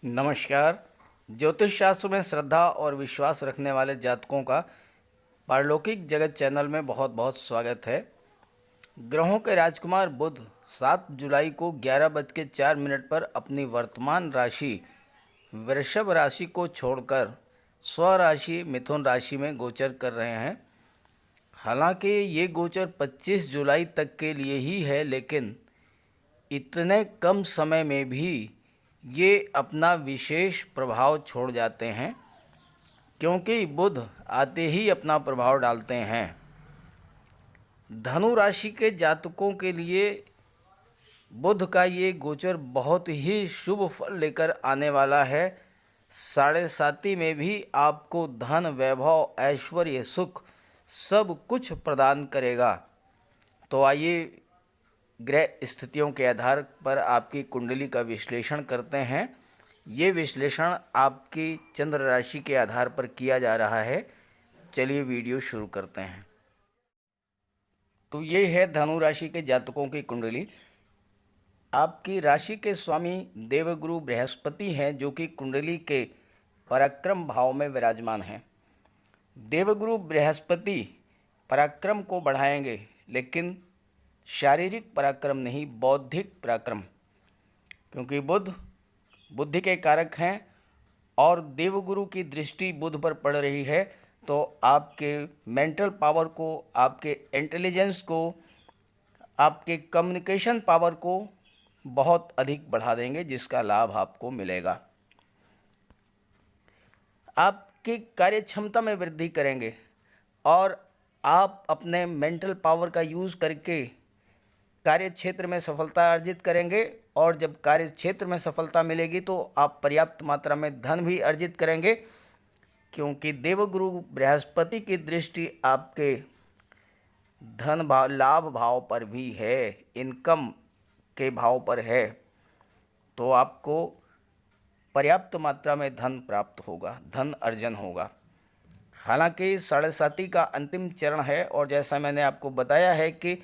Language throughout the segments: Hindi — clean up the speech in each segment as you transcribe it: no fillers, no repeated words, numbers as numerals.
नमस्कार। ज्योतिष शास्त्र में श्रद्धा और विश्वास रखने वाले जातकों का पारलौकिक जगत चैनल में बहुत बहुत स्वागत है। ग्रहों के राजकुमार बुध 7 जुलाई को 11:04 पर अपनी वर्तमान राशि वृषभ राशि को छोड़कर स्वराशि मिथुन राशि में गोचर कर रहे हैं। हालांकि ये गोचर 25 जुलाई तक के लिए ही है, लेकिन इतने कम समय में भी ये अपना विशेष प्रभाव छोड़ जाते हैं, क्योंकि बुध आते ही अपना प्रभाव डालते हैं। धनु राशि के जातकों के लिए बुध का ये गोचर बहुत ही शुभ फल लेकर आने वाला है। साढ़े साती में भी आपको धन, वैभव, ऐश्वर्य, सुख सब कुछ प्रदान करेगा। तो आइए ग्रह स्थितियों के आधार पर आपकी कुंडली का विश्लेषण करते हैं। ये विश्लेषण आपकी चंद्र राशि के आधार पर किया जा रहा है। चलिए वीडियो शुरू करते हैं। तो ये है धनु राशि के जातकों की कुंडली। आपकी राशि के स्वामी देवगुरु बृहस्पति हैं, जो कि कुंडली के पराक्रम भाव में विराजमान हैं। देवगुरु बृहस्पति पराक्रम को बढ़ाएंगे, लेकिन शारीरिक पराक्रम नहीं, बौद्धिक पराक्रम, क्योंकि बुध बुद्धि के कारक हैं और देवगुरु की दृष्टि बुध पर पड़ रही है। तो आपके मेंटल पावर को, आपके इंटेलिजेंस को, आपके कम्युनिकेशन पावर को बहुत अधिक बढ़ा देंगे, जिसका लाभ आपको मिलेगा। आपकी कार्य क्षमता में वृद्धि करेंगे और आप अपने मेंटल पावर का यूज़ करके कार्य क्षेत्र में सफलता अर्जित करेंगे। और जब कार्य क्षेत्र में सफलता मिलेगी तो आप पर्याप्त मात्रा में धन भी अर्जित करेंगे, क्योंकि देवगुरु बृहस्पति की दृष्टि आपके धन भाव, लाभ भाव पर भी है, इनकम के भाव पर है। तो आपको पर्याप्त मात्रा में धन प्राप्त होगा, धन अर्जन होगा। हालांकि साढ़े साती का अंतिम चरण है, और जैसा मैंने आपको बताया है कि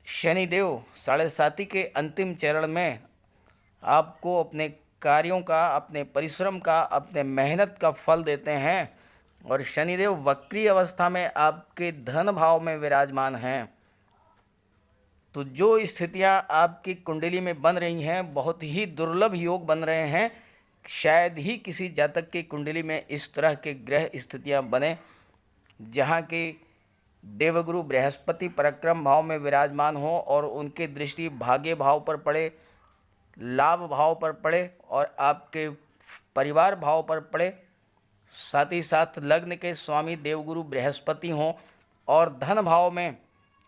शनिदेव साढ़े साती के अंतिम चरण में आपको अपने कार्यों का, अपने परिश्रम का, अपने मेहनत का फल देते हैं। और शनिदेव वक्री अवस्था में आपके धन भाव में विराजमान हैं। तो जो स्थितियां आपकी कुंडली में बन रही हैं, बहुत ही दुर्लभ योग बन रहे हैं। शायद ही किसी जातक की कुंडली में इस तरह के ग्रह स्थितियां बने, जहां की देवगुरु बृहस्पति पराक्रम भाव में विराजमान हो और उनकी दृष्टि भाग्य भाव पर पड़े, लाभ भाव पर पड़े और आपके परिवार भाव पर पड़े। साथ ही साथ लग्न के स्वामी देवगुरु बृहस्पति हों और धन भाव में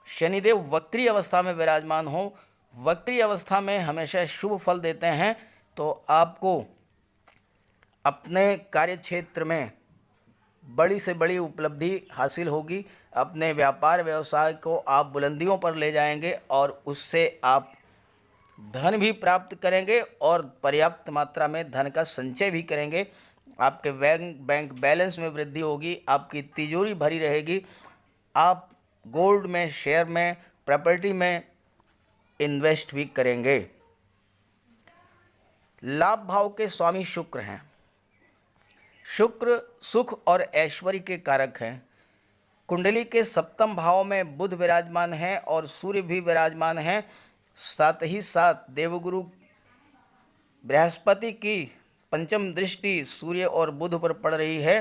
शनिदेव वक्री अवस्था में विराजमान हो। वक्री अवस्था में हमेशा शुभ फल देते हैं। तो आपको अपने कार्य क्षेत्र में बड़ी से बड़ी उपलब्धि हासिल होगी। अपने व्यापार व्यवसाय को आप बुलंदियों पर ले जाएंगे और उससे आप धन भी प्राप्त करेंगे और पर्याप्त मात्रा में धन का संचय भी करेंगे। आपके बैंक बैलेंस में वृद्धि होगी, आपकी तिजोरी भरी रहेगी। आप गोल्ड में, शेयर में, प्रॉपर्टी में इन्वेस्ट भी करेंगे। लाभ भाव के स्वामी शुक्र हैं। शुक्र सुख और ऐश्वर्य के कारक हैं। कुंडली के सप्तम भाव में बुध विराजमान हैं और सूर्य भी विराजमान हैं। साथ ही साथ देवगुरु बृहस्पति की पंचम दृष्टि सूर्य और बुध पर पड़ रही है।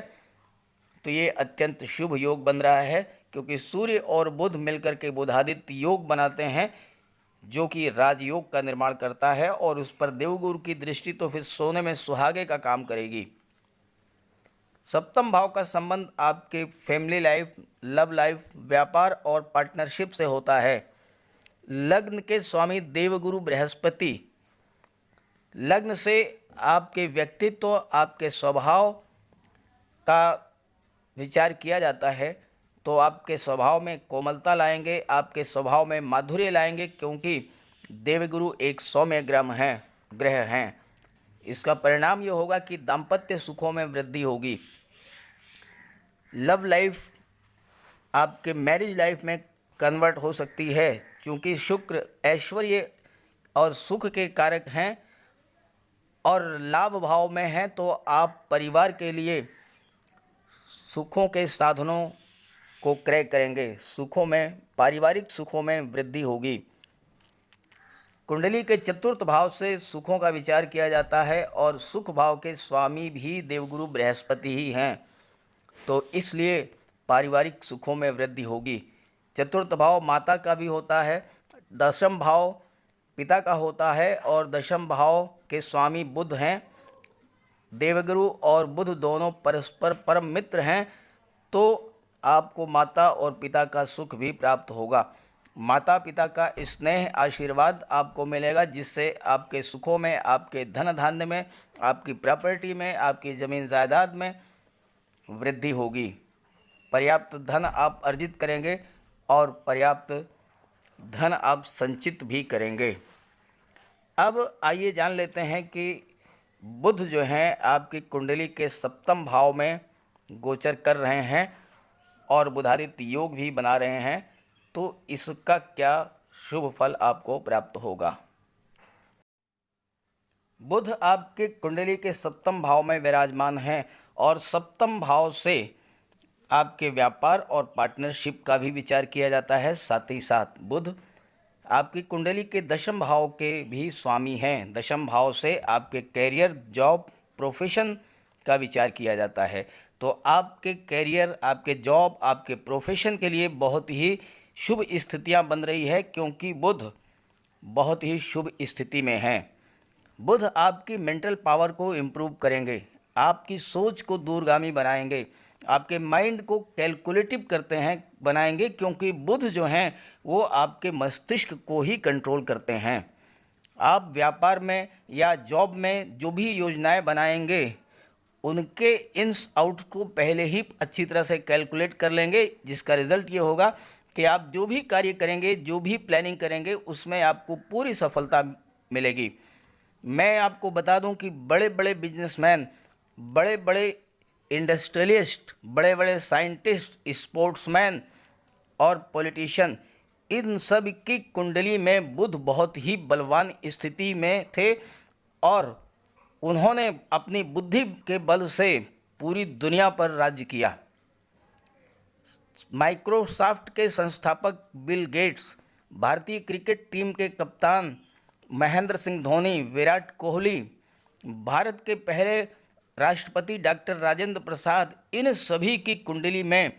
तो ये अत्यंत शुभ योग बन रहा है, क्योंकि सूर्य और बुध मिलकर के बुधादित्य योग बनाते हैं, जो कि राजयोग का निर्माण करता है। और उस पर देवगुरु की दृष्टि तो फिर सोने में सुहागे का काम करेगी। सप्तम भाव का संबंध आपके फैमिली लाइफ, लव लाइफ, व्यापार और पार्टनरशिप से होता है। लग्न के स्वामी देवगुरु बृहस्पति, लग्न से आपके व्यक्तित्व, आपके स्वभाव का विचार किया जाता है। तो आपके स्वभाव में कोमलता लाएंगे, आपके स्वभाव में माधुर्य लाएंगे, क्योंकि देवगुरु एक सौम्य ग्रह हैं। इसका परिणाम ये होगा कि दाम्पत्य सुखों में वृद्धि होगी। लव लाइफ आपके मैरिज लाइफ में कन्वर्ट हो सकती है, क्योंकि शुक्र ऐश्वर्य और सुख के कारक हैं और लाभ भाव में हैं तो आप परिवार के लिए सुखों के साधनों को क्रय करेंगे, सुखों में, पारिवारिक सुखों में वृद्धि होगी। कुंडली के चतुर्थ भाव से सुखों का विचार किया जाता है और सुख भाव के स्वामी भी देवगुरु बृहस्पति ही हैं, तो इसलिए पारिवारिक सुखों में वृद्धि होगी। चतुर्थ भाव माता का भी होता है, दशम भाव पिता का होता है और दशम भाव के स्वामी बुध हैं। देवगुरु और बुध दोनों परस्पर परम मित्र हैं, तो आपको माता और पिता का सुख भी प्राप्त होगा। माता पिता का स्नेह आशीर्वाद आपको मिलेगा, जिससे आपके सुखों में, आपके धन धान्य में, आपकी प्रॉपर्टी में, आपकी ज़मीन जायदाद में वृद्धि होगी। पर्याप्त धन आप अर्जित करेंगे और पर्याप्त धन आप संचित भी करेंगे। अब आइए जान लेते हैं कि बुध जो हैं आपकी कुंडली के सप्तम भाव में गोचर कर रहे हैं और बुधादित्य योग भी बना रहे हैं, तो इसका क्या शुभ फल आपको प्राप्त होगा। बुध आपके कुंडली के सप्तम भाव में विराजमान हैं और सप्तम भाव से आपके व्यापार और पार्टनरशिप का भी विचार किया जाता है। साथ ही साथ बुध आपकी कुंडली के दशम भाव के भी स्वामी हैं। दशम भाव से आपके कैरियर, जॉब, प्रोफेशन का विचार किया जाता है, तो आपके कैरियर, आपके जॉब, आपके प्रोफेशन के लिए बहुत ही शुभ स्थितियां बन रही है, क्योंकि बुध बहुत ही शुभ स्थिति में हैं। बुध आपकी मेंटल पावर को इम्प्रूव करेंगे, आपकी सोच को दूरगामी बनाएंगे, आपके माइंड को कैलकुलेटिव करते हैं, बनाएंगे, क्योंकि बुध जो हैं वो आपके मस्तिष्क को ही कंट्रोल करते हैं। आप व्यापार में या जॉब में जो भी योजनाएं बनाएंगे, उनके इन्स आउट को पहले ही अच्छी तरह से कैलकुलेट कर लेंगे, जिसका रिज़ल्ट ये होगा कि आप जो भी कार्य करेंगे, जो भी प्लानिंग करेंगे, उसमें आपको पूरी सफलता मिलेगी। मैं आपको बता दूं कि बड़े बड़े बिजनेसमैन, बड़े बड़े इंडस्ट्रियलिस्ट, बड़े बड़े साइंटिस्ट, स्पोर्ट्समैन और पॉलिटिशियन, इन सब की कुंडली में बुध बहुत ही बलवान स्थिति में थे और उन्होंने अपनी बुद्धि के बल से पूरी दुनिया पर राज्य किया। माइक्रोसॉफ्ट के संस्थापक बिल गेट्स, भारतीय क्रिकेट टीम के कप्तान महेंद्र सिंह धोनी, विराट कोहली, भारत के पहले राष्ट्रपति डॉक्टर राजेंद्र प्रसाद, इन सभी की कुंडली में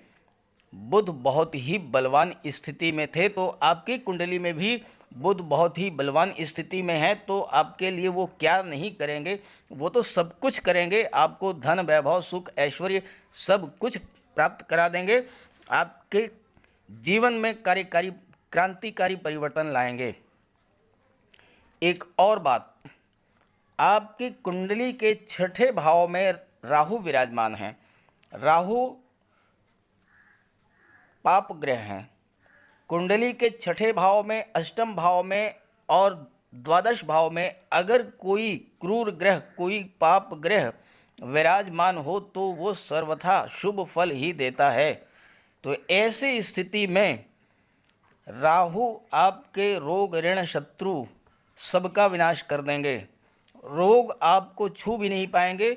बुध बहुत ही बलवान स्थिति में थे। तो आपकी कुंडली में भी बुध बहुत ही बलवान स्थिति में है, तो आपके लिए वो क्या नहीं करेंगे, वो तो सब कुछ करेंगे। आपको धन, वैभव, सुख, ऐश्वर्य सब कुछ प्राप्त करा देंगे। आपके जीवन में कार्यकारी, क्रांतिकारी परिवर्तन लाएंगे। एक और बात, आपकी कुंडली के छठे भाव में राहु विराजमान हैं। राहु पाप ग्रह हैं। कुंडली के छठे भाव में, अष्टम भाव में और द्वादश भाव में अगर कोई क्रूर ग्रह, कोई पाप ग्रह विराजमान हो तो वो सर्वथा शुभ फल ही देता है। तो ऐसी स्थिति में राहु आपके रोग, ऋण, शत्रु सबका विनाश कर देंगे। रोग आपको छू भी नहीं पाएंगे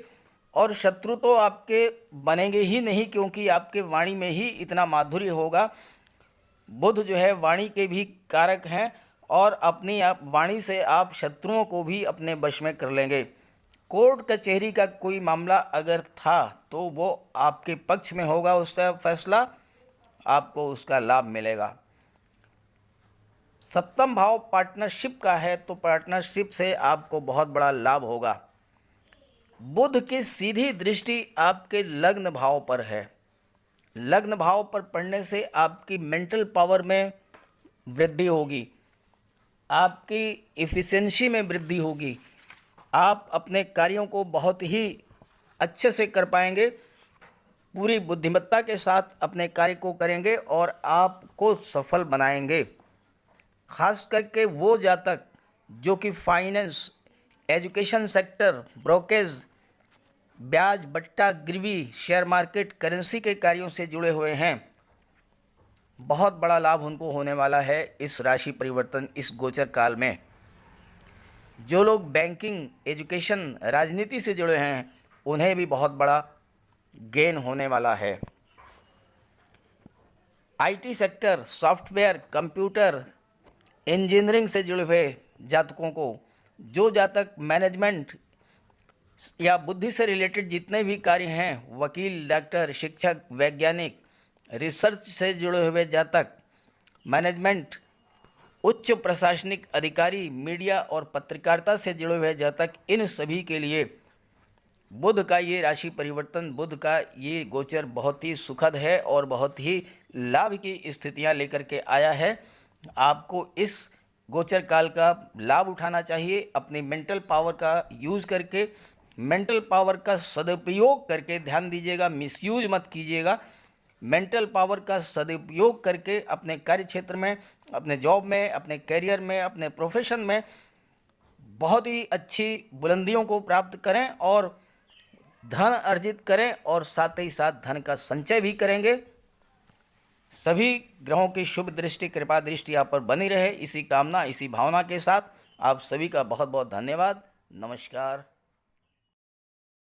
और शत्रु तो आपके बनेंगे ही नहीं, क्योंकि आपके वाणी में ही इतना माधुर्य होगा। बुध जो है वाणी के भी कारक हैं और अपनी आप वाणी से आप शत्रुओं को भी अपने वश में कर लेंगे। कोर्ट कचहरी का कोई मामला अगर था तो वो आपके पक्ष में होगा, उसका फैसला, आपको उसका लाभ मिलेगा। सप्तम भाव पार्टनरशिप का है, तो पार्टनरशिप से आपको बहुत बड़ा लाभ होगा। बुध की सीधी दृष्टि आपके लग्न भाव पर है। लग्न भाव पर पड़ने से आपकी मेंटल पावर में वृद्धि होगी, आपकी इफ़िशिएंसी में वृद्धि होगी, आप अपने कार्यों को बहुत ही अच्छे से कर पाएंगे, पूरी बुद्धिमत्ता के साथ अपने कार्य को करेंगे और आपको सफल बनाएंगे। खास करके वो जातक जो कि फाइनेंस, एजुकेशन सेक्टर, ब्रोकेज, ब्याज, बट्टा, गिरवी, शेयर मार्केट, करेंसी के कार्यों से जुड़े हुए हैं, बहुत बड़ा लाभ उनको होने वाला है इस राशि परिवर्तन, इस गोचर काल में। जो लोग बैंकिंग, एजुकेशन, राजनीति से जुड़े हैं उन्हें भी बहुत बड़ा गेन होने वाला है। IT sector, software, computer, engineering से जुड़े हुए जातकों को, जो जातक मैनेजमेंट या बुद्धि से रिलेटेड जितने भी कार्य हैं, वकील, डॉक्टर, शिक्षक, वैज्ञानिक, रिसर्च से जुड़े हुए जातक, मैनेजमेंट, उच्च प्रशासनिक अधिकारी, मीडिया और पत्रकारिता से जुड़े हुए जातक, इन सभी के लिए बुध का ये राशि परिवर्तन, बुध का ये गोचर बहुत ही सुखद है और बहुत ही लाभ की स्थितियां लेकर के आया है। आपको इस गोचर काल का लाभ उठाना चाहिए, अपनी मेंटल पावर का यूज़ करके, मेंटल पावर का सदुपयोग करके, ध्यान दीजिएगा, मिसयूज मत कीजिएगा। मेंटल पावर का सदुपयोग करके अपने कार्य क्षेत्र में, अपने जॉब में, अपने करियर में, अपने प्रोफेशन में बहुत ही अच्छी बुलंदियों को प्राप्त करें और धन अर्जित करें और साथ ही साथ धन का संचय भी करेंगे। सभी ग्रहों की शुभ दृष्टि, कृपा दृष्टि आप पर बनी रहे, इसी कामना, इसी भावना के साथ आप सभी का बहुत बहुत धन्यवाद। नमस्कार।